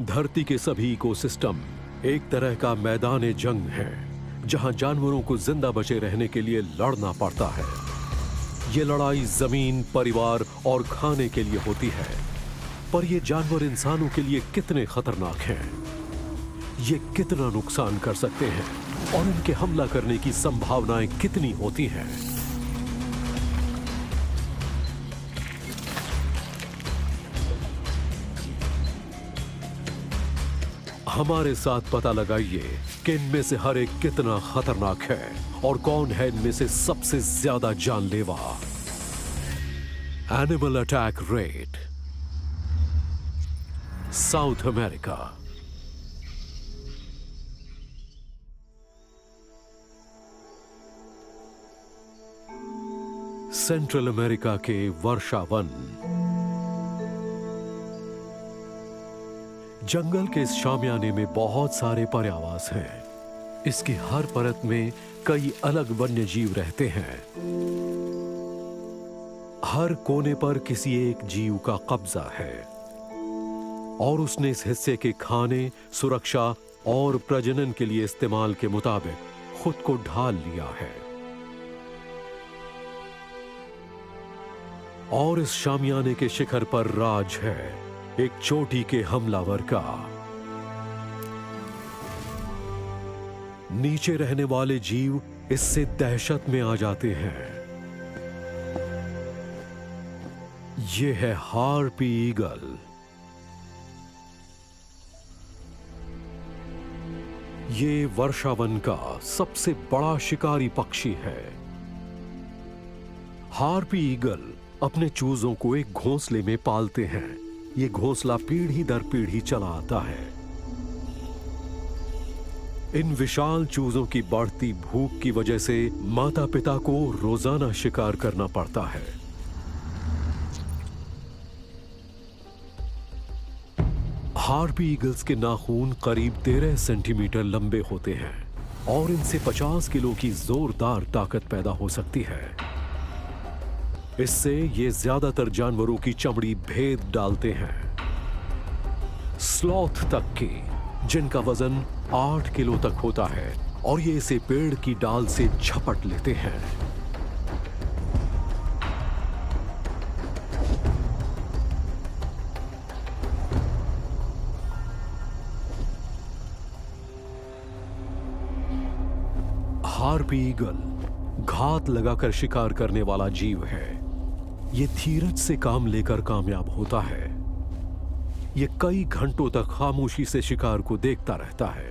धरती के सभी इकोसिस्टम एक तरह का मैदान जंग है, जहां जानवरों को जिंदा बचे रहने के लिए लड़ना पड़ता है। ये लड़ाई जमीन, परिवार और खाने के लिए होती है। पर ये जानवर इंसानों के लिए कितने खतरनाक हैं? ये कितना नुकसान कर सकते हैं और इनके हमला करने की संभावनाएं कितनी होती हैं? हमारे साथ पता लगाइए कि इनमें से हर एक कितना खतरनाक है और कौन है इनमें से सबसे ज्यादा जानलेवा। Animal attack rate, south America. Central America के वर्षावन। जंगल के इस शामियाने में बहुत सारे पर्यावास हैं। इसकी हर परत में कई अलग वन्य जीव रहते हैं। हर कोने पर किसी एक जीव का कब्जा है और उसने इस हिस्से के खाने, सुरक्षा और प्रजनन के लिए इस्तेमाल के मुताबिक खुद को ढाल लिया है। और इस शामियाने के शिखर पर राज है एक चोटी के हमलावर का। नीचे रहने वाले जीव इससे दहशत में आ जाते हैं। ये है हार्पी ईगल। ये वर्षावन का सबसे बड़ा शिकारी पक्षी है। हार्पी ईगल अपने चूजों को एक घोंसले में पालते हैं। ये घोंसला पीढ़ी दर पीढ़ी चला आता है। इन विशाल चूजों की बढ़ती भूख की वजह से माता पिता को रोजाना शिकार करना पड़ता है। हार्पी ईगल्स के नाखून करीब 13 सेंटीमीटर लंबे होते हैं और इनसे 50 किलो की जोरदार ताकत पैदा हो सकती है। इससे ये ज्यादातर जानवरों की चमड़ी भेद डालते हैं, स्लॉथ तक की, जिनका वजन 8 किलो तक होता है, और ये इसे पेड़ की डाल से झपट लेते हैं। हार्पी ईगल घात लगाकर शिकार करने वाला जीव है। ये धीरज से काम लेकर कामयाब होता है। ये कई घंटों तक खामोशी से शिकार को देखता रहता है।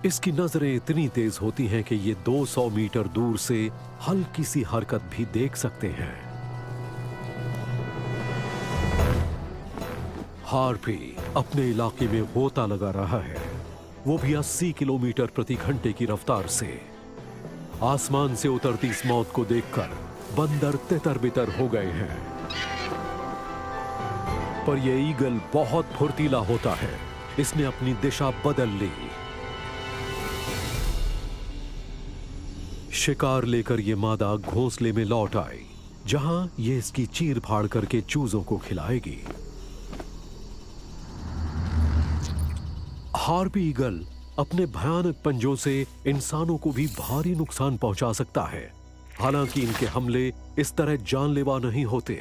इसकी नजरें इतनी तेज होती हैं कि ये 200 मीटर दूर से हल्की सी हरकत भी देख सकते हैं। हार्पी अपने इलाके में गोता लगा रहा है, वो भी 80 किलोमीटर प्रति घंटे की रफ्तार से। आसमान से उतरती इस मौत को देखकर बंदर तितर बितर हो गए हैं। पर यह ईगल बहुत फुर्तीला होता है। इसने अपनी दिशा बदल ली। शिकार लेकर यह मादा घोंसले में लौट आई, जहां यह इसकी चीर फाड़ करके चूजों को खिलाएगी। हार्पी ईगल अपने भयानक पंजों से इंसानों को भी भारी नुकसान पहुंचा सकता है। हालांकि इनके हमले इस तरह जानलेवा नहीं होते।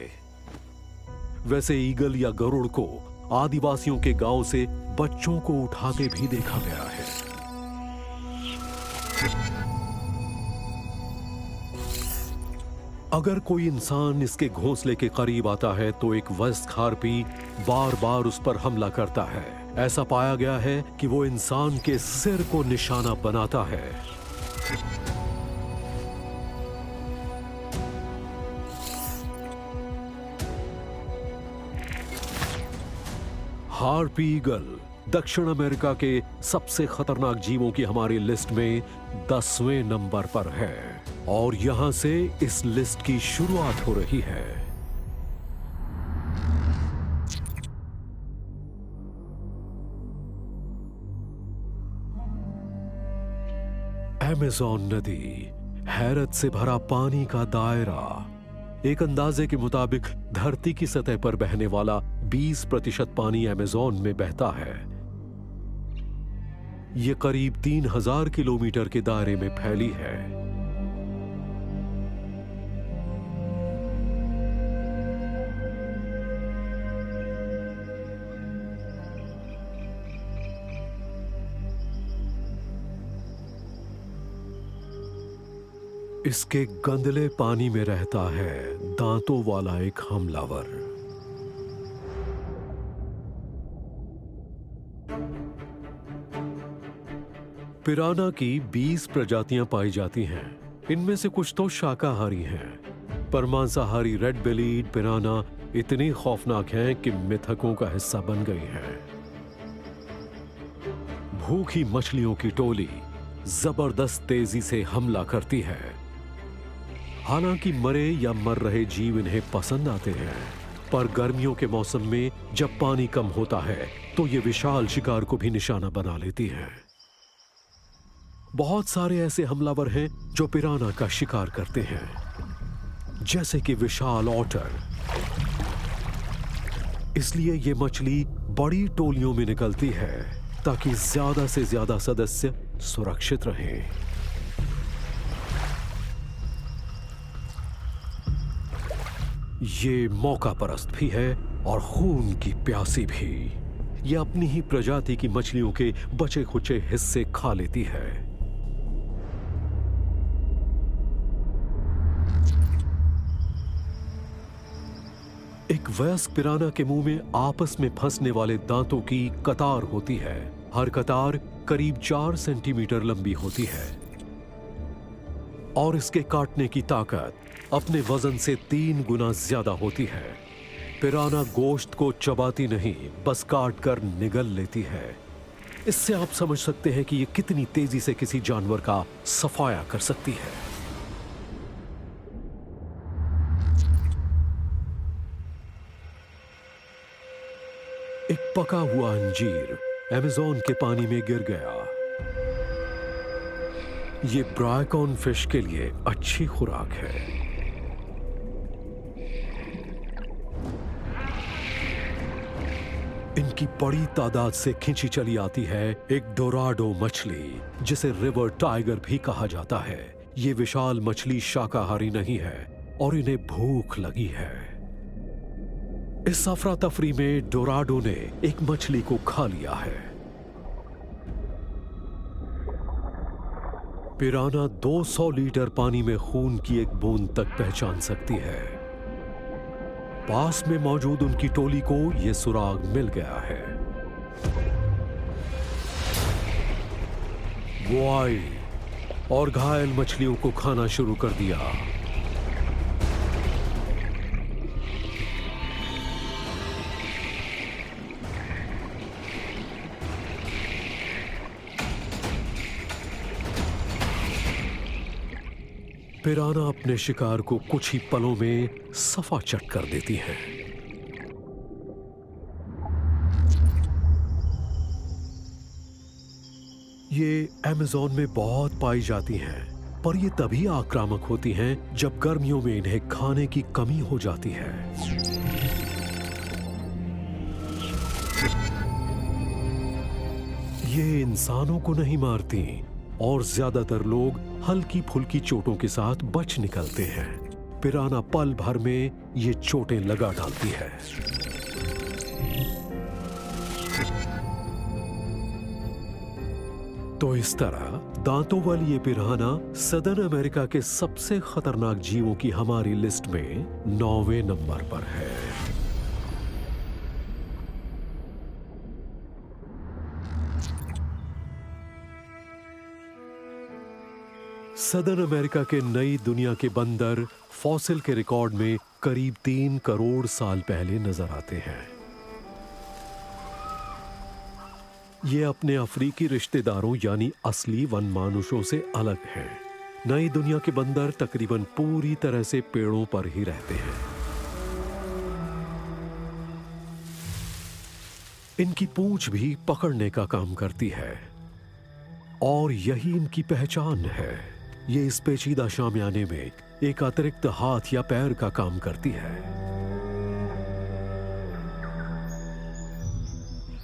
वैसे ईगल या गरुड़ को आदिवासियों के गांव से बच्चों को उठाते भी देखा गया है। अगर कोई इंसान इसके घोंसले के करीब आता है तो एक वयस्क हार्पी बार बार उस पर हमला करता है। ऐसा पाया गया है कि वो इंसान के सिर को निशाना बनाता है। हार्पी ईगल दक्षिण अमेरिका के सबसे खतरनाक जीवों की हमारी लिस्ट में 10वें नंबर पर है और यहां से इस लिस्ट की शुरुआत हो रही है। अमेज़न नदी, हैरत से भरा पानी का दायरा, एक अंदाजे के मुताबिक धरती की सतह पर बहने वाला 20% पानी अमेज़न में बहता है। यह करीब 3000 किलोमीटर के दायरे में फैली है। इसके गंदले पानी में रहता है दांतों वाला एक हमलावर। पिराना की 20 प्रजातियां पाई जाती हैं। इनमें से कुछ तो शाकाहारी हैं, पर मांसाहारी रेड बेलीड पिराना इतनी खौफनाक हैं कि मिथकों का हिस्सा बन गई हैं। भूखी मछलियों की टोली जबरदस्त तेजी से हमला करती है। हालांकि मरे या मर रहे जीव इन्हें पसंद आते हैं, पर गर्मियों के मौसम में जब पानी कम होता है तो ये विशाल शिकार को भी निशाना बना लेती हैं। बहुत सारे ऐसे हमलावर हैं जो पिराना का शिकार करते हैं, जैसे कि विशाल ऑटर। इसलिए ये मछली बड़ी टोलियों में निकलती है ताकि ज्यादा से ज्यादा सदस्य सुरक्षित रहें। ये मौका परस्त भी है और खून की प्यासी भी। ये अपनी ही प्रजाति की मछलियों के बचे खुचे हिस्से खा लेती है। एक वयस्क पिराना के मुंह में आपस में फंसने वाले दांतों की कतार होती है। हर कतार करीब 4 सेंटीमीटर लंबी होती है और इसके काटने की ताकत अपने वजन से 3 गुना ज्यादा होती है। पिराना गोश्त को चबाती नहीं, बस काट कर निगल लेती है। इससे आप समझ सकते हैं कि ये कितनी तेजी से किसी जानवर का सफाया कर सकती है। एक पका हुआ अंजीर अमेज़न के पानी में गिर गया। ये ब्रायकॉन फिश के लिए अच्छी खुराक है। इनकी बड़ी तादाद से खींची चली आती है एक डोराडो मछली, जिसे रिवर टाइगर भी कहा जाता है। ये विशाल मछली शाकाहारी नहीं है और इन्हें भूख लगी है। इस अफरा तफरी में डोराडो ने एक मछली को खा लिया है। पिराना 200 लीटर पानी में खून की एक बूंद तक पहचान सकती है। पास में मौजूद उनकी टोली को यह सुराग मिल गया है। वो आई और घायल मछलियों को खाना शुरू कर दिया। पिराना अपने शिकार को कुछ ही पलों में सफा चट कर देती है। ये अमेज़न में बहुत पाई जाती हैं, पर ये तभी आक्रामक होती हैं जब गर्मियों में इन्हें खाने की कमी हो जाती है। ये इंसानों को नहीं मारती और ज्यादातर लोग हल्की फुल्की चोटों के साथ बच निकलते हैं। पिराना पल भर में ये चोटें लगा डालती है। तो इस तरह दांतों वाली ये पिराना सदर्न अमेरिका के सबसे खतरनाक जीवों की हमारी लिस्ट में 9वें नंबर पर है। सदर्न अमेरिका के नई दुनिया के बंदर फॉसिल के रिकॉर्ड में करीब 3 करोड़ साल पहले नजर आते हैं। ये अपने अफ्रीकी रिश्तेदारों यानी असली वनमानुषों से अलग हैं। नई दुनिया के बंदर तकरीबन पूरी तरह से पेड़ों पर ही रहते हैं। इनकी पूंछ भी पकड़ने का काम करती है और यही इनकी पहचान है। ये इस पेचीदा शामियाने में एक अतिरिक्त हाथ या पैर का काम करती है।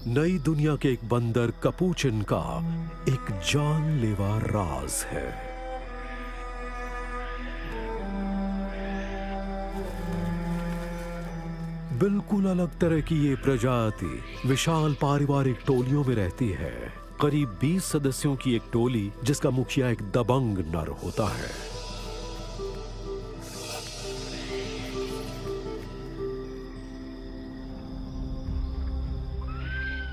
नई दुनिया के एक बंदर कपूचिन का एक जानलेवा राज है। बिल्कुल अलग तरह की ये प्रजाति विशाल पारिवारिक टोलियों में रहती है। करीब 20 सदस्यों की एक टोली जिसका मुखिया एक दबंग नर होता है।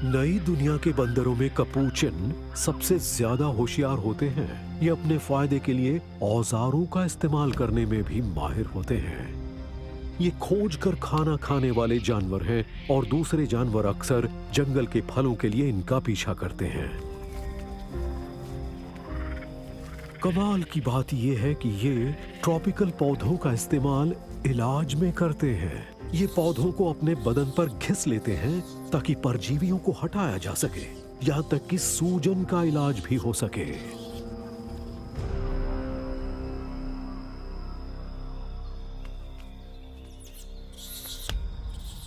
नई दुनिया के बंदरों में कपूचिन सबसे ज्यादा होशियार होते हैं। ये अपने फायदे के लिए औजारों का इस्तेमाल करने में भी माहिर होते हैं। ये खोज कर खाना खाने वाले जानवर हैं और दूसरे जानवर अक्सर जंगल के फलों के लिए इनका पीछा करते हैं। कमाल की बात यह है कि ये ट्रॉपिकल पौधों का इस्तेमाल इलाज में करते हैं। ये पौधों को अपने बदन पर घिस लेते हैं ताकि परजीवियों को हटाया जा सके, यहां तक कि सूजन का इलाज भी हो सके।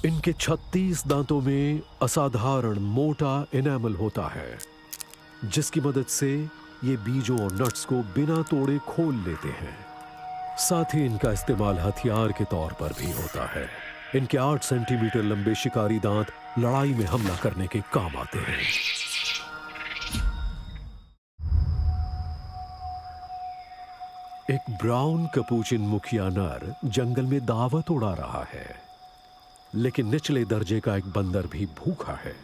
इनके 36 दांतों में असाधारण मोटा एनामल होता है, जिसकी मदद से ये बीजों और नट्स को बिना तोड़े खोल लेते हैं। साथ ही इनका इस्तेमाल हथियार के तौर पर भी होता है। इनके 8 सेंटीमीटर लंबे शिकारी दांत लड़ाई में हमला करने के काम आते हैं। एक ब्राउन कपूचिन मुखिया नर जंगल में दावत उड़ा रहा है, लेकिन निचले दर्जे का एक बंदर भी भूखा है।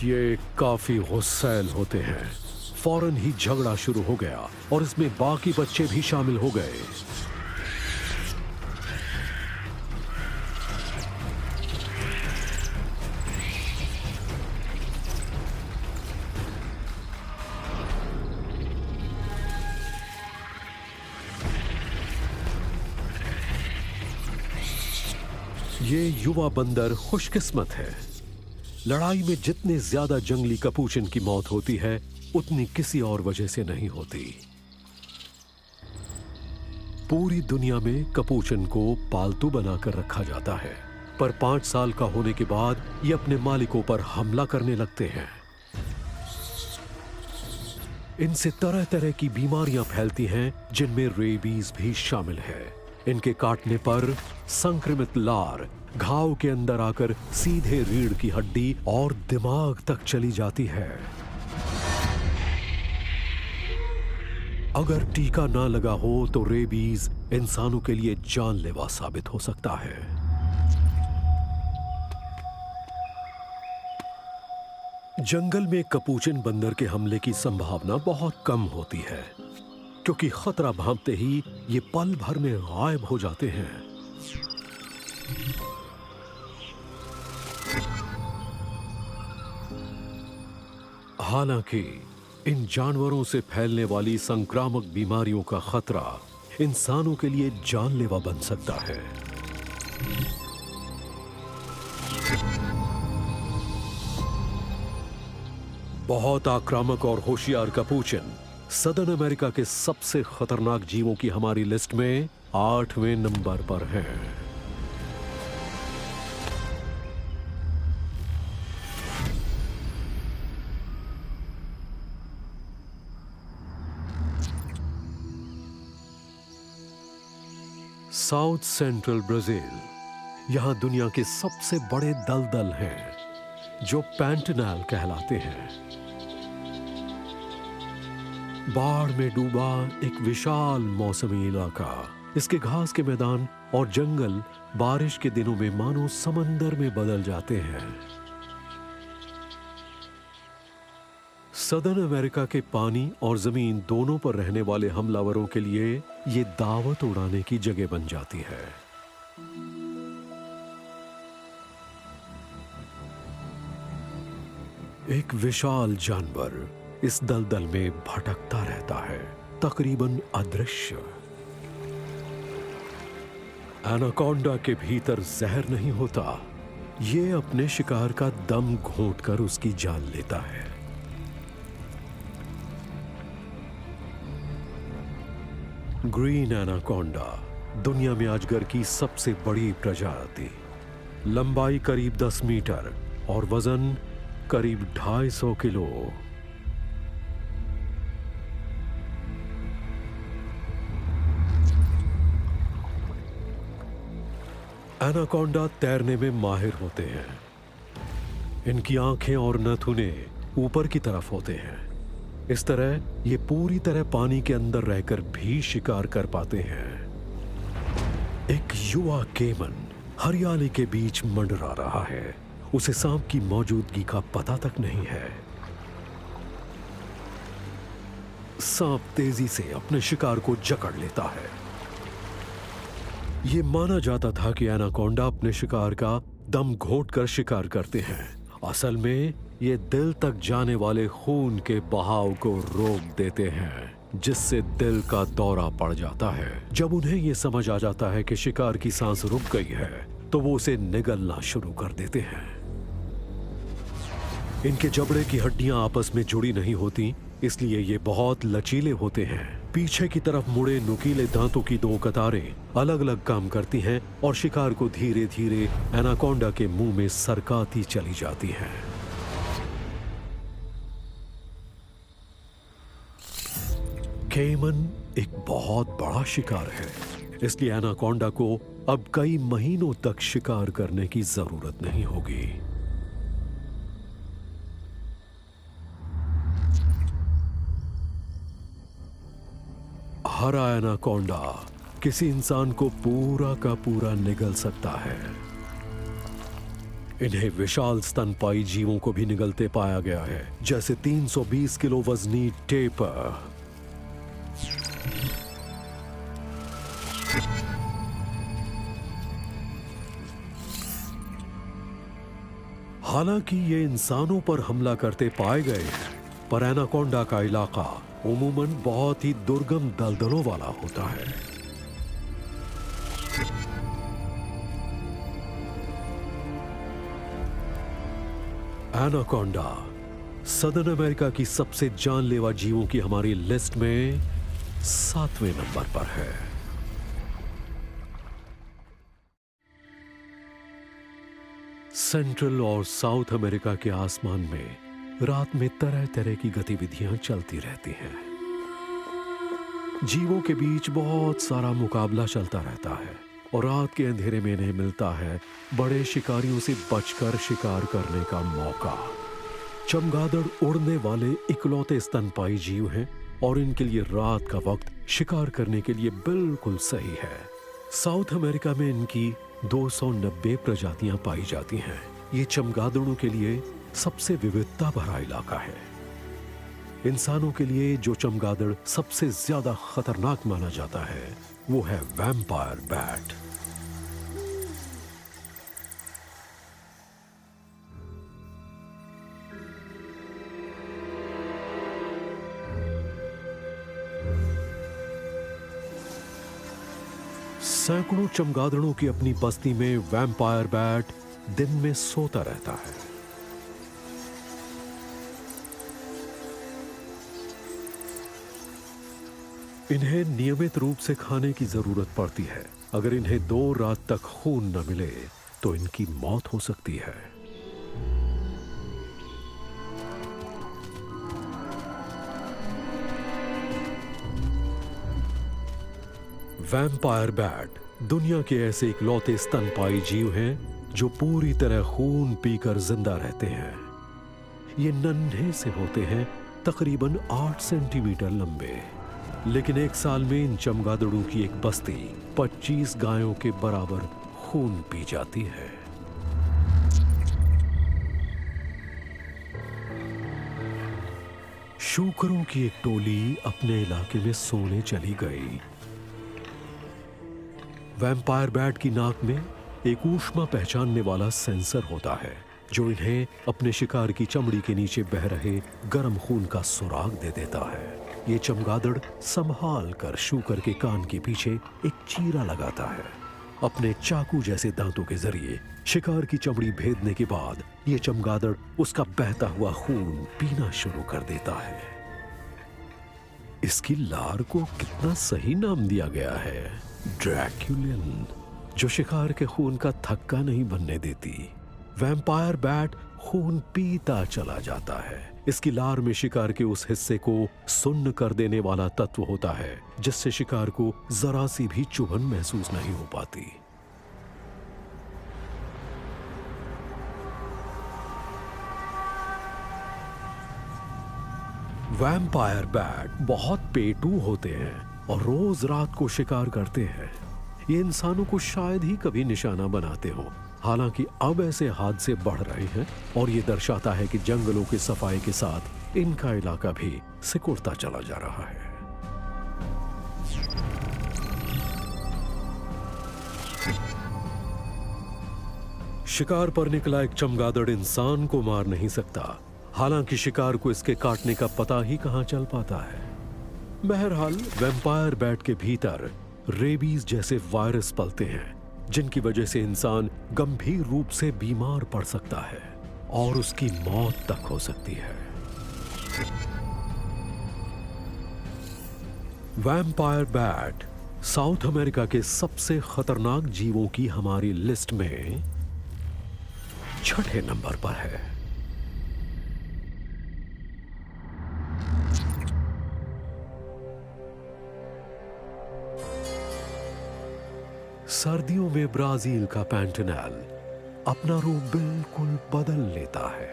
ये काफी गुस्सैल होते हैं। फौरन ही झगड़ा शुरू हो गया और इसमें बाकी बच्चे भी शामिल हो गए। ये युवा बंदर खुशकिस्मत है। लड़ाई में जितने ज्यादा जंगली कपूचिन की मौत होती है, उतनी किसी और वजह से नहीं होती। पूरी दुनिया में कपूचिन को पालतू बनाकर रखा जाता है, पर 5 साल का होने के बाद ये अपने मालिकों पर हमला करने लगते हैं। इनसे तरह तरह की बीमारियां फैलती हैं, जिनमें रेबीज भी शामिल है। इनके काटने पर संक्रमित लार घाव के अंदर आकर सीधे रीढ़ की हड्डी और दिमाग तक चली जाती है। अगर टीका ना लगा हो तो रेबीज इंसानों के लिए जानलेवा साबित हो सकता है। जंगल में कपूचिन बंदर के हमले की संभावना बहुत कम होती है, क्योंकि खतरा भांपते ही ये पल भर में गायब हो जाते हैं। हालांकि इन जानवरों से फैलने वाली संक्रामक बीमारियों का खतरा इंसानों के लिए जानलेवा बन सकता है। बहुत आक्रामक और होशियार कपूचिन सदर्न अमेरिका के सबसे खतरनाक जीवों की हमारी लिस्ट में 8वें नंबर पर हैं। साउथ सेंट्रल ब्राजील, यहां दुनिया के सबसे बड़े दलदल हैं, जो पैंटेनल कहलाते हैं। बाढ़ में डूबा एक विशाल मौसमी इलाका। इसके घास के मैदान और जंगल बारिश के दिनों में मानो समंदर में बदल जाते हैं। सदर्न अमेरिका के पानी और जमीन दोनों पर रहने वाले हमलावरों के लिए ये दावत उड़ाने की जगह बन जाती है। एक विशाल जानवर इस दलदल में भटकता रहता है, तकरीबन अदृश्य। एनाकोंडा के भीतर जहर नहीं होता, ये अपने शिकार का दम घोंटकर उसकी जान लेता है। ग्रीन एनाकोंडा दुनिया में अजगर की सबसे बड़ी प्रजाति, लंबाई करीब 10 मीटर और वजन करीब 250 किलो। एनाकोंडा तैरने में माहिर होते हैं। इनकी आंखें और नाखूने ऊपर की तरफ होते हैं। इस तरह ये पूरी तरह पानी के अंदर रहकर भी शिकार कर पाते हैं। एक युवा केमन हरियाली के बीच मंडरा रहा है। उसे सांप की मौजूदगी का पता तक नहीं है। सांप तेजी से अपने शिकार को जकड़ लेता है। ये माना जाता था कि एनाकोंडा अपने शिकार का दम घोंटकर शिकार करते हैं। असल में ये दिल तक जाने वाले खून के बहाव को रोक देते हैं, जिससे दिल का दौरा पड़ जाता है। जब उन्हें ये समझ आ जाता है कि शिकार की सांस रुक गई है, तो वो उसे निगलना शुरू कर देते हैं। इनके जबड़े की हड्डियां आपस में जुड़ी नहीं होती, इसलिए ये बहुत लचीले होते हैं। पीछे की तरफ मुड़े नुकीले दांतों की 2 कतारें अलग अलग काम करती हैं और शिकार को धीरे धीरे एनाकोंडा के मुंह में सरकाती चली जाती हैं। केमन एक बहुत बड़ा शिकार है, इसलिए एनाकोंडा को अब कई महीनों तक शिकार करने की जरूरत नहीं होगी। हरा एनाकोंडा किसी इंसान को पूरा का पूरा निगल सकता है। इन्हें विशाल स्तनपायी जीवों को भी निगलते पाया गया है, जैसे 320 किलो वजनी टेपर। हालांकि ये इंसानों पर हमला करते पाए गए हैं, पर एनाकोंडा का इलाका उमूमन बहुत ही दुर्गम दलदलों वाला होता है। एनाकोंडा सदर्न अमेरिका की सबसे जानलेवा जीवों की हमारी लिस्ट में 7वें नंबर पर है। सेंट्रल और साउथ अमेरिका के आसमान में रात में तरह तरह की गतिविधियां चलती रहती हैं। जीवों के बीच बहुत सारा मुकाबला चलता रहता है और रात के अंधेरे में इन्हें मिलता है बड़े शिकारियों से बचकर शिकार करने का मौका। चमगादड़ उड़ने वाले इकलौते स्तनपायी जीव हैं और इनके लिए रात का वक्त शिकार करने के लिए बिल्कुल सही है। साउथ अमेरिका में इनकी 290 प्रजातियां पाई जाती हैं। ये चमगादड़ों के लिए सबसे विविधता भरा इलाका है। इंसानों के लिए जो चमगादड़ सबसे ज्यादा खतरनाक माना जाता है वो है वैम्पायर बैट। सैकड़ों चमगादड़ों की अपनी बस्ती में वैम्पायर बैट दिन में सोता रहता है। इन्हें नियमित रूप से खाने की जरूरत पड़ती है। अगर इन्हें 2 रात तक खून न मिले तो इनकी मौत हो सकती है। वैम्पायर बैट दुनिया के ऐसे इकलौते स्तनपायी जीव हैं जो पूरी तरह खून पीकर जिंदा रहते हैं। ये नन्हे से होते हैं, तकरीबन 8 सेंटीमीटर लंबे, लेकिन एक साल में इन चमगादड़ों की एक बस्ती 25 गायों के बराबर खून पी जाती है। शूकरों की एक टोली अपने इलाके में सोने चली गई। वैम्पायर बैट की नाक में एक ऊष्मा पहचानने वाला सेंसर होता है जो इन्हें अपने शिकार की चमड़ी के नीचे बह रहे गर्म खून का सुराग दे देता है। ये चमगादड़ संभाल कर शूकर के कान के पीछे एक चीरा लगाता है। अपने चाकू जैसे दांतों के जरिए शिकार की चमड़ी भेदने के बाद ये चमगादड़ उसका बहता हुआ खून पीना शुरू कर देता है। इसकी लार को कितना सही नाम दिया गया है, ड्रैक्युलिन, जो शिकार के खून का थक्का नहीं बनने देती। वैम्पायर बैट खून पीता चला जाता है। इसकी लार में शिकार के उस हिस्से को सुन्न कर देने वाला तत्व होता है जिससे शिकार को जरा सी भी चुभन महसूस नहीं हो पाती। वैम्पायर बैट बहुत पेटू होते हैं और रोज रात को शिकार करते हैं। ये इंसानों को शायद ही कभी निशाना बनाते हो। हालांकि अब ऐसे हादसे बढ़ रहे हैं और ये दर्शाता है कि जंगलों की सफाई के साथ इनका इलाका भी सिकुड़ता चला जा रहा है। शिकार पर निकला एक चमगादड़ इंसान को मार नहीं सकता, हालांकि शिकार को इसके काटने का पता ही कहां चल पाता है। बहरहाल वैम्पायर बैट के भीतर रेबीज जैसे वायरस पलते हैं जिनकी वजह से इंसान गंभीर रूप से बीमार पड़ सकता है और उसकी मौत तक हो सकती है। वैम्पायर बैट साउथ अमेरिका के सबसे खतरनाक जीवों की हमारी लिस्ट में 6ठे नंबर पर है। सर्दियों में ब्राजील का पैंटेनल अपना रूप बिल्कुल बदल लेता है।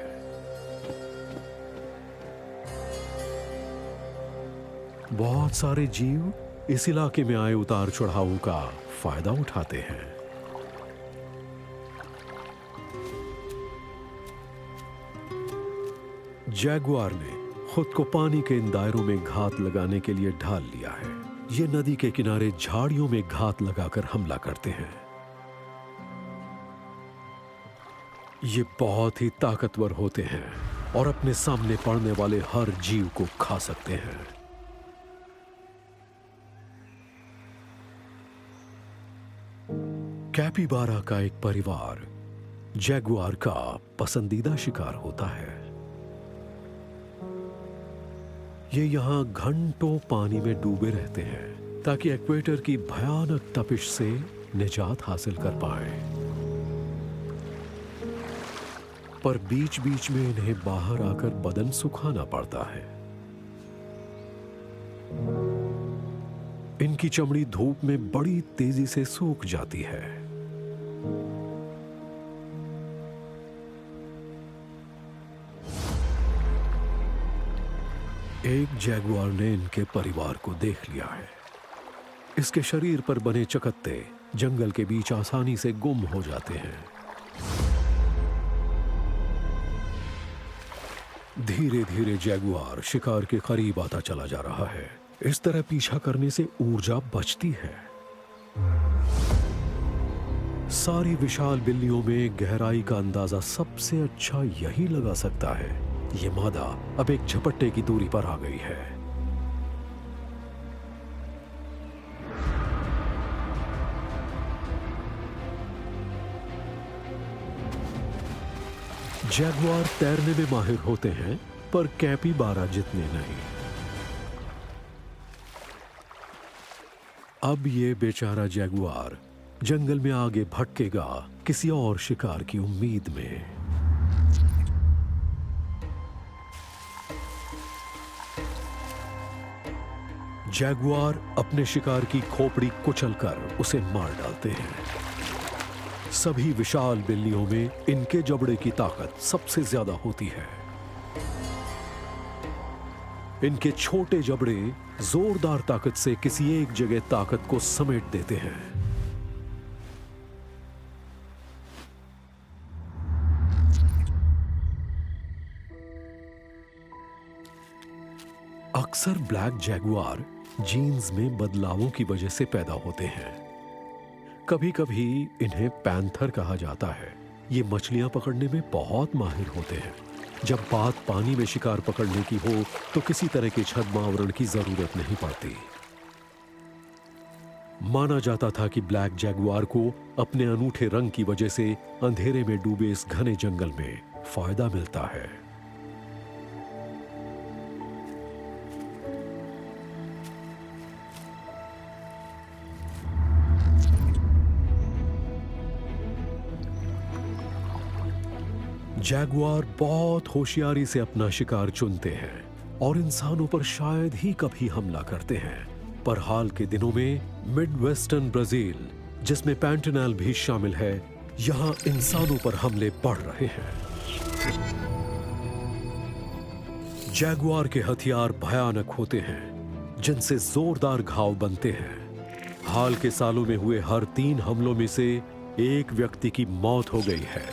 बहुत सारे जीव इस इलाके में आए उतार चढ़ावों का फायदा उठाते हैं। जैगुआर ने खुद को पानी के इन दायरों में घात लगाने के लिए ढाल लिया है। ये नदी के किनारे झाड़ियों में घात लगाकर हमला करते हैं। ये बहुत ही ताकतवर होते हैं और अपने सामने पड़ने वाले हर जीव को खा सकते हैं। कैपिबारा का एक परिवार जैगुआर का पसंदीदा शिकार होता है। ये यहां घंटों पानी में डूबे रहते हैं ताकि इक्वेटर की भयानक तपिश से निजात हासिल कर पाए, पर बीच बीच में इन्हें बाहर आकर बदन सुखाना पड़ता है। इनकी चमड़ी धूप में बड़ी तेजी से सूख जाती है। एक जैगुआर ने इनके परिवार को देख लिया है। इसके शरीर पर बने चकत्ते जंगल के बीच आसानी से गुम हो जाते हैं। धीरे धीरे जैगुआर शिकार के करीब आता चला जा रहा है। इस तरह पीछा करने से ऊर्जा बचती है। सारी विशाल बिल्लियों में गहराई का अंदाजा सबसे अच्छा यही लगा सकता है। ये मादा अब एक झपट्टे की दूरी पर आ गई है। जैगुआर तैरने में माहिर होते हैं, पर कैपिबारा जितने नहीं। अब ये बेचारा जैगुआर जंगल में आगे भटकेगा किसी और शिकार की उम्मीद में। जैगुआर अपने शिकार की खोपड़ी कुचलकर उसे मार डालते हैं। सभी विशाल बिल्लियों में इनके जबड़े की ताकत सबसे ज्यादा होती है। इनके छोटे जबड़े जोरदार ताकत से किसी एक जगह ताकत को समेट देते हैं। अक्सर ब्लैक जैगुआर जीन्स में बदलावों की वजह से पैदा होते हैं। कभी कभी इन्हें पैंथर कहा जाता है। ये मछलियां पकड़ने में बहुत माहिर होते हैं। जब बात पानी में शिकार पकड़ने की हो तो किसी तरह के छद्म आवरण की जरूरत नहीं पड़ती। माना जाता था कि ब्लैक जैगुआर को अपने अनूठे रंग की वजह से अंधेरे में डूबे इस घने जंगल में फायदा मिलता है। जैगुआर बहुत होशियारी से अपना शिकार चुनते हैं और इंसानों पर शायद ही कभी हमला करते हैं, पर हाल के दिनों में मिड वेस्टर्न ब्राजील, जिसमें पैंटेनल भी शामिल है, यहां इंसानों पर हमले बढ़ रहे हैं। जैगुआर के हथियार भयानक होते हैं, जिनसे जोरदार घाव बनते हैं। हाल के सालों में हुए हर 3 हमलों में से एक व्यक्ति की मौत हो गई है।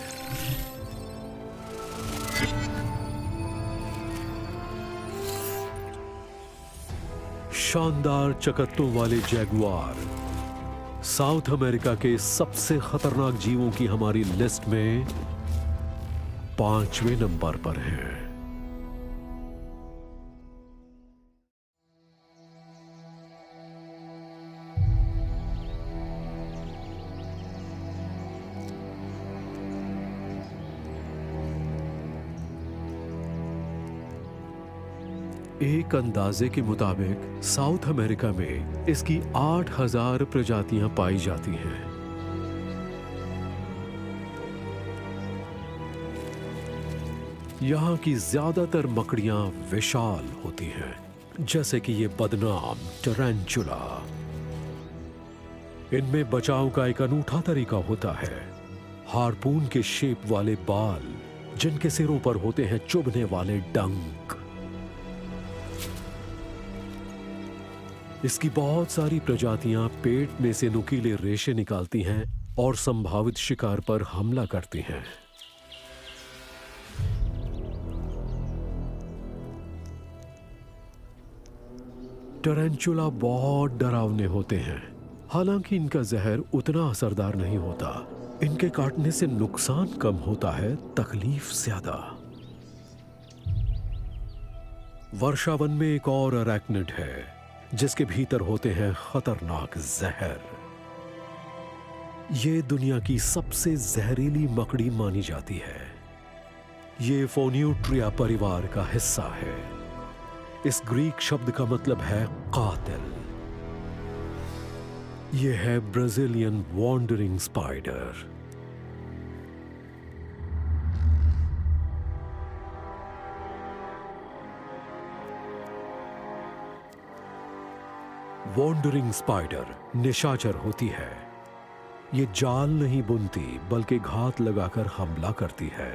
शानदार चकत्तों वाले जैगुआर साउथ अमेरिका के सबसे खतरनाक जीवों की हमारी लिस्ट में 5वें नंबर पर हैं। एक अंदाजे के मुताबिक साउथ अमेरिका में इसकी 8000 प्रजातियां पाई जाती हैं। यहां की ज्यादातर मकड़ियां विशाल होती हैं, जैसे कि ये बदनाम टरैंटुला। इनमें बचाव का एक अनूठा तरीका होता है, हार्पून के शेप वाले बाल, जिनके सिरों पर होते हैं चुभने वाले डंक। इसकी बहुत सारी प्रजातियां पेट में से नुकीले रेशे निकालती हैं और संभावित शिकार पर हमला करती हैं। टरैंटुला बहुत डरावने होते हैं, हालांकि इनका जहर उतना असरदार नहीं होता। इनके काटने से नुकसान कम होता है, तकलीफ ज्यादा। वर्षावन में एक और अरैक्निड है, जिसके भीतर होते हैं खतरनाक जहर। ये दुनिया की सबसे जहरीली मकड़ी मानी जाती है। ये फोन्यूट्रिया परिवार का हिस्सा है। इस ग्रीक शब्द का मतलब है कातिल। ये है Brazilian wandering spider. Wandering spider निशाचर होती है। ये जाल नहीं बुनती, बल्कि घात लगाकर हमला करती है।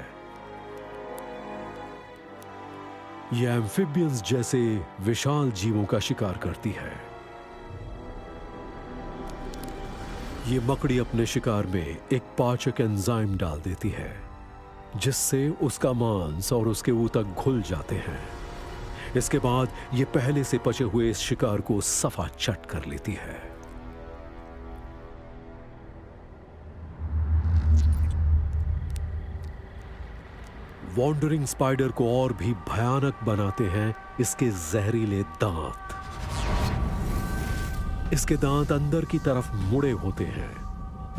ये एम्फिबियंस जैसे विशाल जीवों का शिकार करती है। ये मकड़ी अपने शिकार में एक पाचक एंजाइम डाल देती है, जिससे उसका मांस और उसके ऊतक घुल जाते हैं। इसके बाद ये पहले से पचे हुए इस शिकार को सफा चट कर लेती है। वॉन्डरिंग स्पाइडर को और भी भयानक बनाते हैं इसके जहरीले दांत। इसके दांत अंदर की तरफ मुड़े होते हैं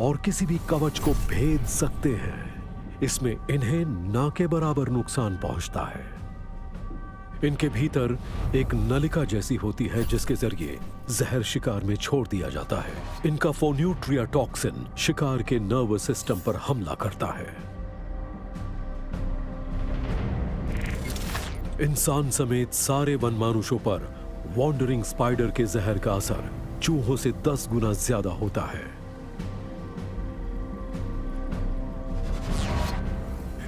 और किसी भी कवच को भेद सकते हैं। इसमें इन्हें ना के बराबर नुकसान पहुंचता है। इनके भीतर एक नलिका जैसी होती है, जिसके जरिए जहर शिकार में छोड़ दिया जाता है। इनका फोन्यूट्रिया टॉक्सिन शिकार के नर्वस सिस्टम पर हमला करता है। इंसान समेत सारे वनमानुषों पर वॉन्डरिंग स्पाइडर के जहर का असर चूहों से 10 गुना ज्यादा होता है।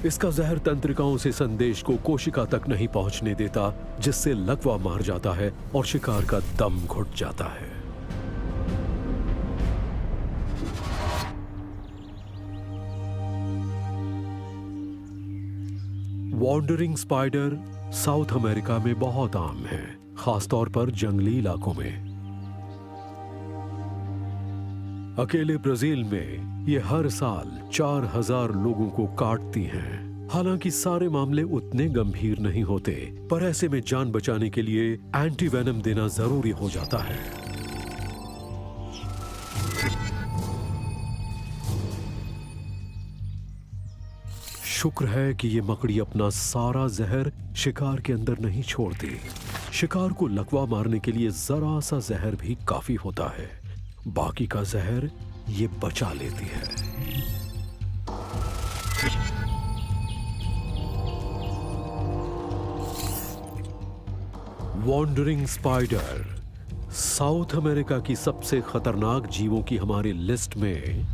इसका जहर तंत्रिकाओं से संदेश को कोशिका तक नहीं पहुंचने देता, जिससे लकवा मार जाता है और शिकार का दम घुट जाता है। वॉन्डरिंग स्पाइडर साउथ अमेरिका में बहुत आम है, खासतौर पर जंगली इलाकों में। अकेले ब्राजील में ये हर साल 4000 लोगों को काटती हैं। हालांकि सारे मामले उतने गंभीर नहीं होते, पर ऐसे में जान बचाने के लिए एंटीवेनम देना जरूरी हो जाता है। शुक्र है कि ये मकड़ी अपना सारा जहर शिकार के अंदर नहीं छोड़ती। शिकार को लकवा मारने के लिए जरा सा जहर भी काफी होता है, बाकी का जहर ये बचा लेती है। वॉन्डरिंग स्पाइडर साउथ अमेरिका की सबसे खतरनाक जीवों की हमारी लिस्ट में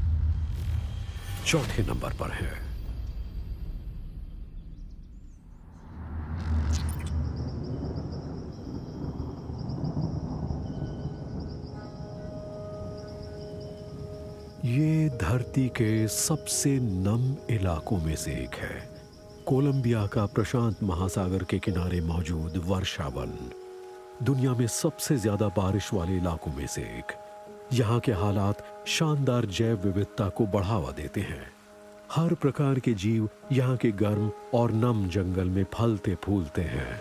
चौथे नंबर पर है। ये धरती के सबसे नम इलाकों में से एक है। कोलंबिया का प्रशांत महासागर के किनारे मौजूद वर्षावन दुनिया में सबसे ज्यादा बारिश वाले इलाकों में से एक। यहाँ के हालात शानदार जैव विविधता को बढ़ावा देते हैं। हर प्रकार के जीव यहाँ के गर्म और नम जंगल में फलते फूलते हैं।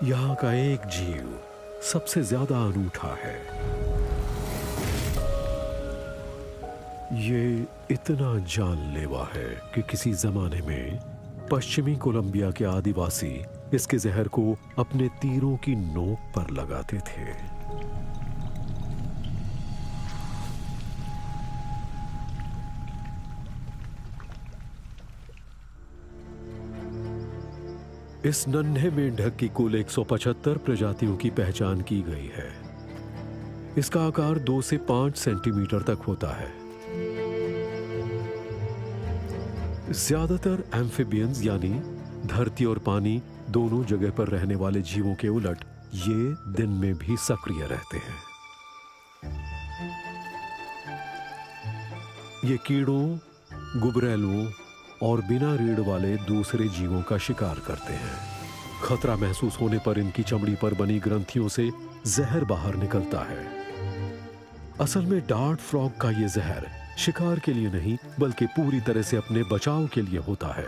यहाँ का एक जीव सबसे ज्यादा अनूठा है। ये इतना जानलेवा है कि किसी जमाने में पश्चिमी कोलंबिया के आदिवासी इसके जहर को अपने तीरों की नोक पर लगाते थे। इस नन्हे मेंढक की कुल 175 प्रजातियों की पहचान की गई है। इसका आकार 2 से 5 सेंटीमीटर तक होता है। ज्यादातर एम्फिबियंस यानी धरती और पानी दोनों जगह पर रहने वाले जीवों के उलट ये दिन में भी सक्रिय रहते हैं। ये कीड़ों, गुबरैलों और बिना रीढ़ वाले दूसरे जीवों का शिकार करते हैं। खतरा महसूस होने पर इनकी चमड़ी पर बनी ग्रंथियों से जहर बाहर निकलता है। असल में डार्ट फ्रॉग का ये जहर शिकार के लिए नहीं बल्कि पूरी तरह से अपने बचाव के लिए होता है।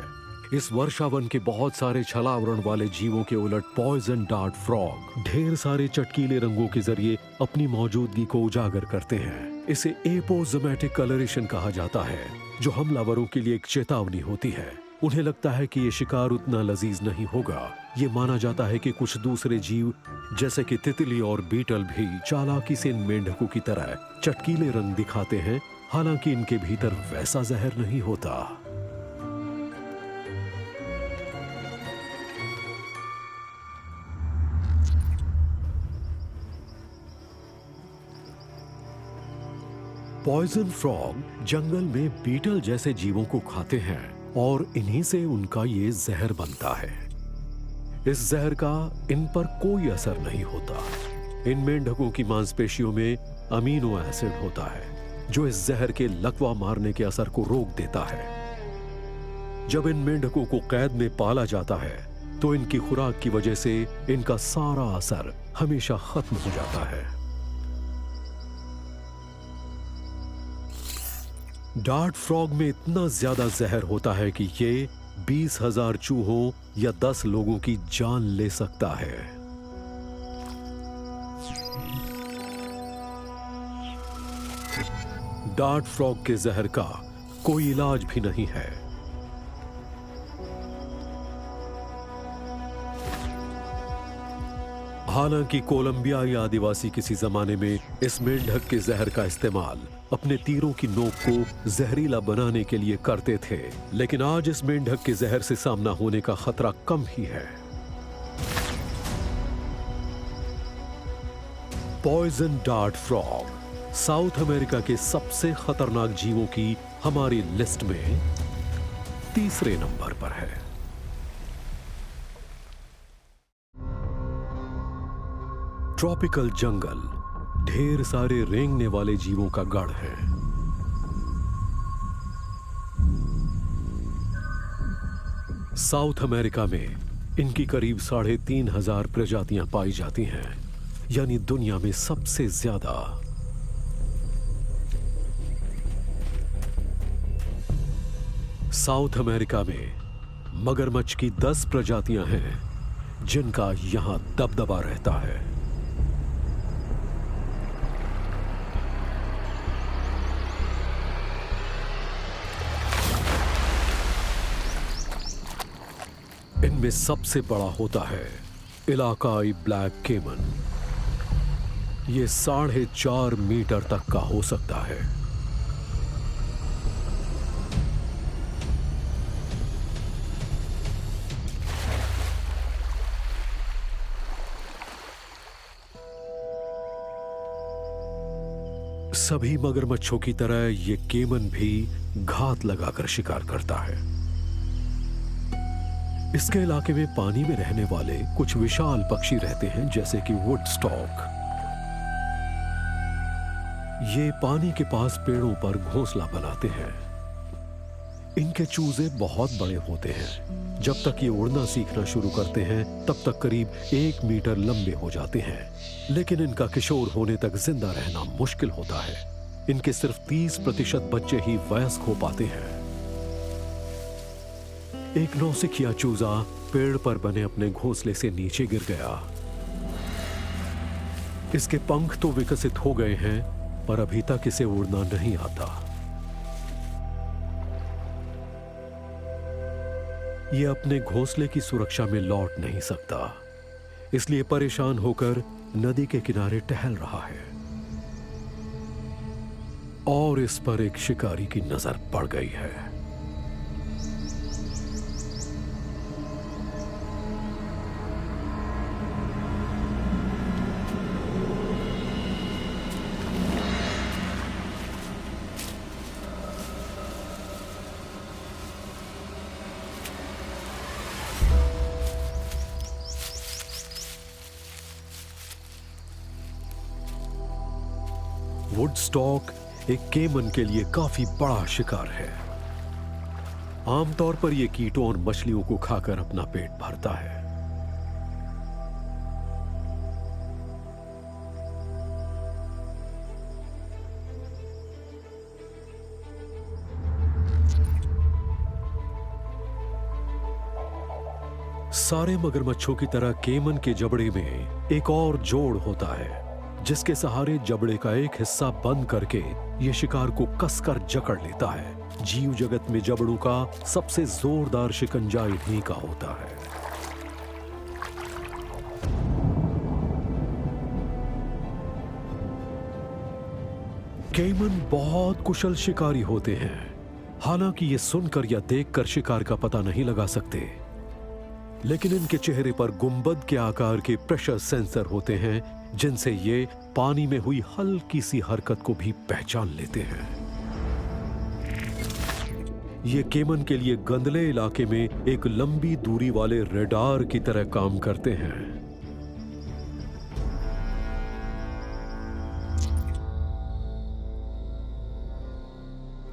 इस वर्षावन के बहुत सारे छलावरण वाले जीवों के उलट पॉइजन डार्ट फ्रॉग ढेर सारे चटकीले रंगों के जरिए अपनी मौजूदगी को उजागर करते हैं। इसे एपोजोमेटिक कलरेशन कहा जाता है, जो हमलावरों के लिए एक चेतावनी होती है। उन्हें लगता है कि ये शिकार उतना लजीज नहीं होगा। ये माना जाता है कि कुछ दूसरे जीव जैसे कि तितली और बीटल भी चालाकी से इन मेंढकों की तरह चटकीले रंग दिखाते हैं, हालांकि इनके भीतर वैसा जहर नहीं होता। पॉइजन फ्रॉग जंगल में बीटल जैसे जीवों को खाते हैं और इन्हीं से उनका ये जहर बनता है। इस जहर का इन पर कोई असर नहीं होता। इन मेंढकों की मांसपेशियों में अमीनो एसिड होता है जो इस जहर के लकवा मारने के असर को रोक देता है। जब इन मेंढकों को कैद में पाला जाता है तो इनकी खुराक की वजह से इनका सारा असर हमेशा खत्म हो जाता है। डार्ट फ्रॉग में इतना ज्यादा जहर होता है कि ये 20,000 चूहों या 10 लोगों की जान ले सकता है। डार्ट फ्रॉग के जहर का कोई इलाज भी नहीं है। हालांकि कोलंबियाई आदिवासी किसी जमाने में इस मेंढक के जहर का इस्तेमाल अपने तीरों की नोक को जहरीला बनाने के लिए करते थे, लेकिन आज इस मेंढक के जहर से सामना होने का खतरा कम ही है। Poison dart frog South America के सबसे खतरनाक जीवों की हमारी लिस्ट में तीसरे नंबर पर है। ट्रॉपिकल जंगल ढेर सारे रेंगने वाले जीवों का गढ़ है। साउथ अमेरिका में इनकी करीब 3,500 प्रजातियां पाई जाती हैं, यानी दुनिया में सबसे ज्यादा। साउथ अमेरिका में मगरमच्छ की 10 प्रजातियां हैं जिनका यहां दबदबा रहता है। जिनमें सबसे बड़ा होता है इलाकाई ब्लैक केमन। ये 4.5 मीटर तक का हो सकता है। सभी मगरमच्छों की तरह ये केमन भी घात लगाकर शिकार करता है। इसके इलाके में पानी में रहने वाले कुछ विशाल पक्षी रहते हैं, जैसे कि वुडस्टॉक। ये पानी के पास पेड़ों पर घोंसला बनाते हैं। इनके चूजे बहुत बड़े होते हैं। जब तक ये उड़ना सीखना शुरू करते हैं तब तक करीब 1 मीटर लंबे हो जाते हैं, लेकिन इनका किशोर होने तक जिंदा रहना मुश्किल होता है। इनके सिर्फ 30% बच्चे ही वयस्क हो पाते हैं। एक नौसिखिया चूजा पेड़ पर बने अपने घोंसले से नीचे गिर गया। इसके पंख तो विकसित हो गए हैं, पर अभी तक इसे उड़ना नहीं आता। यह अपने घोंसले की सुरक्षा में लौट नहीं सकता, इसलिए परेशान होकर नदी के किनारे टहल रहा है। और इस पर एक शिकारी की नजर पड़ गई है। वुडस्टॉक एक केमन के लिए काफी बड़ा शिकार है। आमतौर पर यह कीटों और मछलियों को खाकर अपना पेट भरता है। सारे मगरमच्छों की तरह केमन के जबड़े में एक और जोड़ होता है, जिसके सहारे जबड़े का एक हिस्सा बंद करके यह शिकार को कसकर जकड़ लेता है। जीव जगत में जबड़ों का सबसे जोरदार शिकंजा इन्हीं का होता है। केमन बहुत कुशल शिकारी होते हैं। हालांकि ये सुनकर या देखकर शिकार का पता नहीं लगा सकते, लेकिन इनके चेहरे पर गुंबद के आकार के प्रेशर सेंसर होते हैं, जिनसे ये पानी में हुई हल्की सी हरकत को भी पहचान लेते हैं। ये केमन के लिए गंदले इलाके में एक लंबी दूरी वाले रडार की तरह काम करते हैं।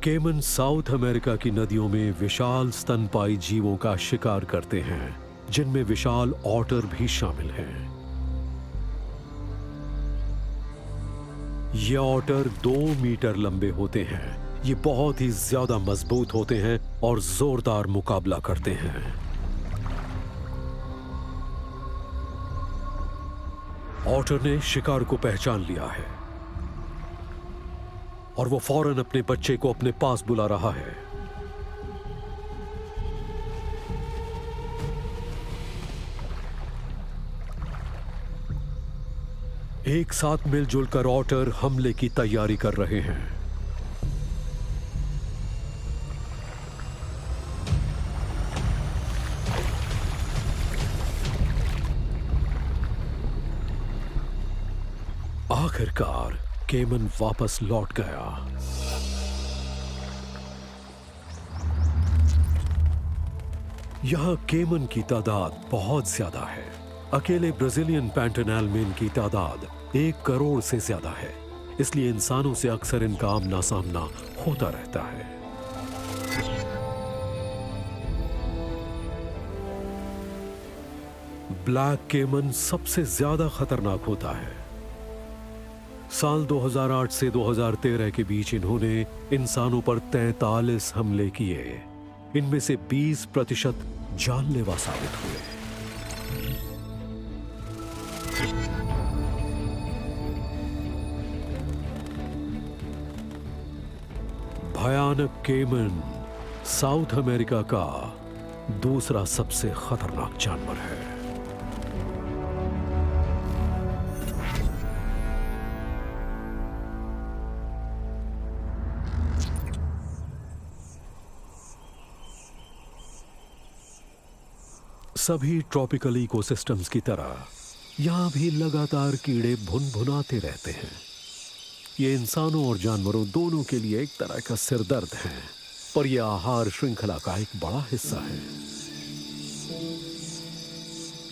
केमन साउथ अमेरिका की नदियों में विशाल स्तनपायी जीवों का शिकार करते हैं, जिनमें विशाल ऑटर भी शामिल हैं। ये ऑटर 2 मीटर लंबे होते हैं। ये बहुत ही ज्यादा मजबूत होते हैं और जोरदार मुकाबला करते हैं। ऑटर ने शिकार को पहचान लिया है और वो फौरन अपने बच्चे को अपने पास बुला रहा है। एक साथ मिलजुल कर ऑटर हमले की तैयारी कर रहे हैं। आखिरकार केमन वापस लौट गया। यहां केमन की तादाद बहुत ज्यादा है। अकेले ब्राजीलियन पैंटेनल में इनकी तादाद 1 करोड़ से ज्यादा है, इसलिए इंसानों से अक्सर इनका आमना सामना होता रहता है। ब्लैक केमन सबसे ज्यादा खतरनाक होता है। साल 2008 से 2013 के बीच इन्होंने इंसानों पर 43 हमले किए। इनमें से 20% जानलेवा साबित हुए। भयानक केमन साउथ अमेरिका का दूसरा सबसे खतरनाक जानवर है। सभी ट्रॉपिकल इकोसिस्टम्स की तरह यहां भी लगातार कीड़े भुनभुनाते रहते हैं। ये इंसानों और जानवरों दोनों के लिए एक तरह का सिरदर्द है, पर यह आहार श्रृंखला का एक बड़ा हिस्सा है।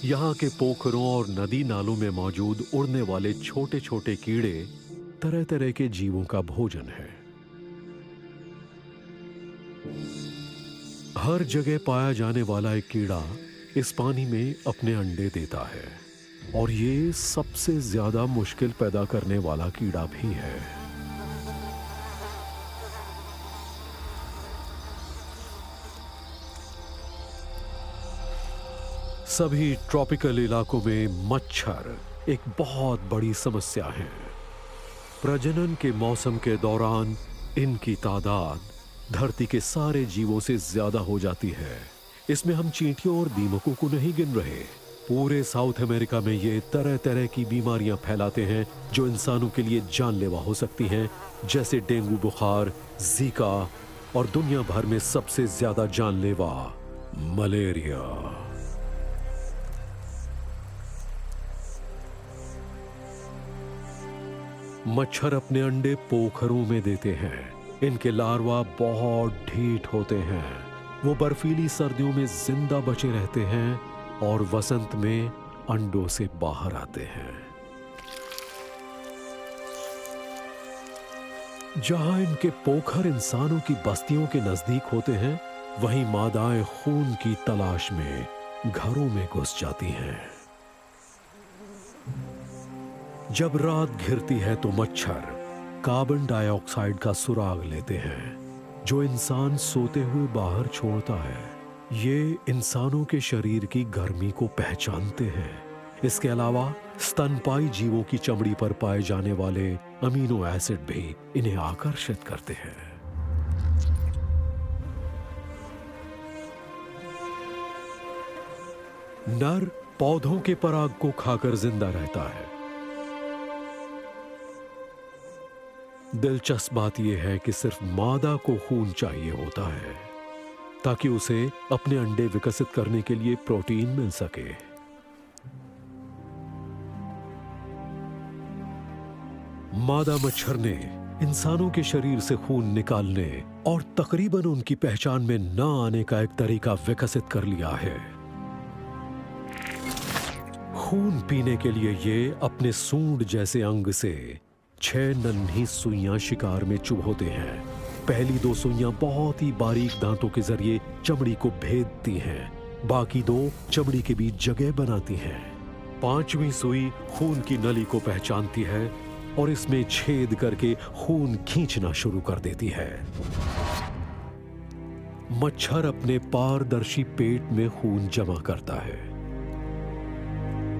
यहाँ के पोखरों और नदी नालों में मौजूद उड़ने वाले छोटे छोटे कीड़े तरह तरह के जीवों का भोजन है। हर जगह पाया जाने वाला एक कीड़ा इस पानी में अपने अंडे देता है, और ये सबसे ज्यादा मुश्किल पैदा करने वाला कीड़ा भी है। सभी ट्रॉपिकल इलाकों में मच्छर एक बहुत बड़ी समस्या है। प्रजनन के मौसम के दौरान इनकी तादाद धरती के सारे जीवों से ज्यादा हो जाती है। इसमें हम चींटियों और दीमकों को नहीं गिन रहे। पूरे साउथ अमेरिका में ये तरह तरह की बीमारियां फैलाते हैं जो इंसानों के लिए जानलेवा हो सकती हैं, जैसे डेंगू बुखार, जीका और दुनिया भर में सबसे ज्यादा जानलेवा मलेरिया। मच्छर अपने अंडे पोखरों में देते हैं। इनके लार्वा बहुत ढीठ होते हैं। वो बर्फीली सर्दियों में जिंदा बचे रहते हैं और वसंत में अंडों से बाहर आते हैं। जहां इनके पोखर इंसानों की बस्तियों के नजदीक होते हैं, वहीं मादाएं खून की तलाश में घरों में घुस जाती हैं। जब रात घिरती है तो मच्छर कार्बन डाइऑक्साइड का सुराग लेते हैं, जो इंसान सोते हुए बाहर छोड़ता है। ये इंसानों के शरीर की गर्मी को पहचानते हैं। इसके अलावा स्तनपायी जीवों की चमड़ी पर पाए जाने वाले अमीनो एसिड भी इन्हें आकर्षित करते हैं। नर पौधों के पराग को खाकर जिंदा रहता है। दिलचस्प बात यह है कि सिर्फ मादा को खून चाहिए होता है ताकि उसे अपने अंडे विकसित करने के लिए प्रोटीन मिल सके। मादा मच्छर ने इंसानों के शरीर से खून निकालने और तकरीबन उनकी पहचान में न आने का एक तरीका विकसित कर लिया है। खून पीने के लिए ये अपने सूंड जैसे अंग से 6 नन्ही सुइयां शिकार में चुभोते हैं। पहली 2 सुइयां बहुत ही बारीक दांतों के जरिए चमड़ी को भेदती हैं। बाकी 2 चमड़ी के बीच जगह बनाती हैं। 5वीं सुई खून की नली को पहचानती है और इसमें छेद करके खून खींचना शुरू कर देती है। मच्छर अपने पारदर्शी पेट में खून जमा करता है।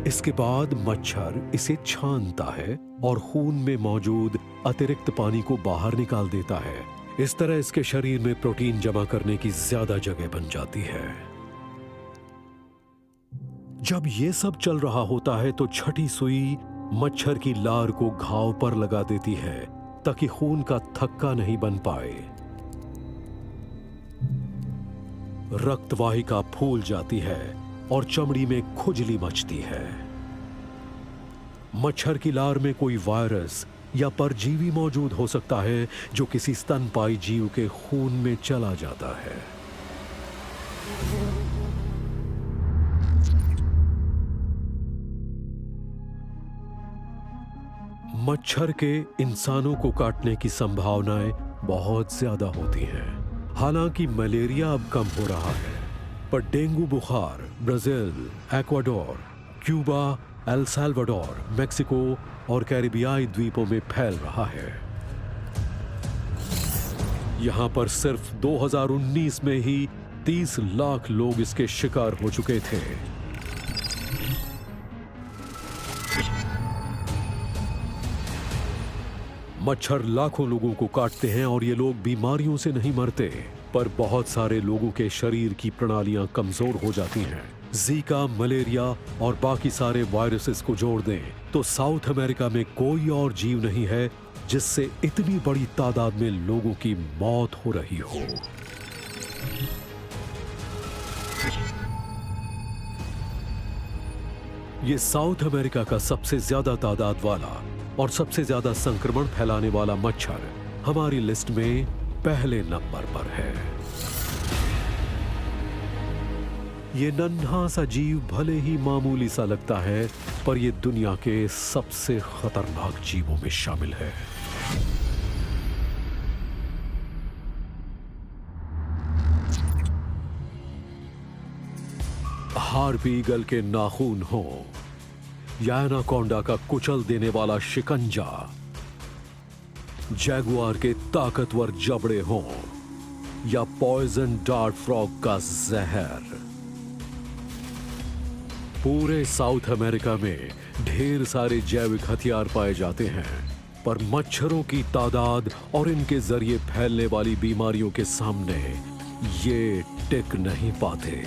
इसके बाद मच्छर इसे छानता है और खून में मौजूद अतिरिक्त पानी को बाहर निकाल देता है। इस तरह इसके शरीर में प्रोटीन जमा करने की ज्यादा जगह बन जाती है। जब यह सब चल रहा होता है तो छठी सुई मच्छर की लार को घाव पर लगा देती है ताकि खून का थक्का नहीं बन पाए। रक्तवाहिका फूल जाती है और चमड़ी में खुजली मचती है। मच्छर की लार में कोई वायरस या परजीवी मौजूद हो सकता है जो किसी स्तनपायी जीव के खून में चला जाता है। मच्छर के इंसानों को काटने की संभावनाएं बहुत ज्यादा होती हैं। हालांकि मलेरिया अब कम हो रहा है, पर डेंगू बुखार Brazil, Ecuador, Cuba, El Salvador, Mexico और कैरिबियाई द्वीपों में फैल रहा है। यहां पर सिर्फ 2019 में ही 30 लाख लोग इसके शिकार हो चुके थे। मच्छर लाखों लोगों को काटते हैं और ये लोग बीमारियों से नहीं मरते, पर बहुत सारे लोगों के शरीर की प्रणालियां कमजोर हो जाती हैं। जीका, मलेरिया और बाकी सारे वायरसेस को जोड़ दें तो साउथ अमेरिका में कोई और जीव नहीं है जिससे इतनी बड़ी तादाद में लोगों की मौत हो रही हो। ये साउथ अमेरिका का सबसे ज्यादा तादाद वाला और सबसे ज्यादा संक्रमण फैलाने वाला मच्छर हमारी लिस्ट में पहले नंबर पर है। ये नन्हा सा जीव भले ही मामूली सा लगता है, पर ये दुनिया के सबसे खतरनाक जीवों में शामिल है। हार्पी ईगल के नाखून हो, या एनाकोंडा का कुचल देने वाला शिकंजा, जैगुआर के ताकतवर जबड़े हों, या पॉइजन डार्ट फ्रॉग का जहर, पूरे साउथ अमेरिका में ढेर सारे जैविक हथियार पाए जाते हैं, पर मच्छरों की तादाद और इनके जरिए फैलने वाली बीमारियों के सामने ये टिक नहीं पाते।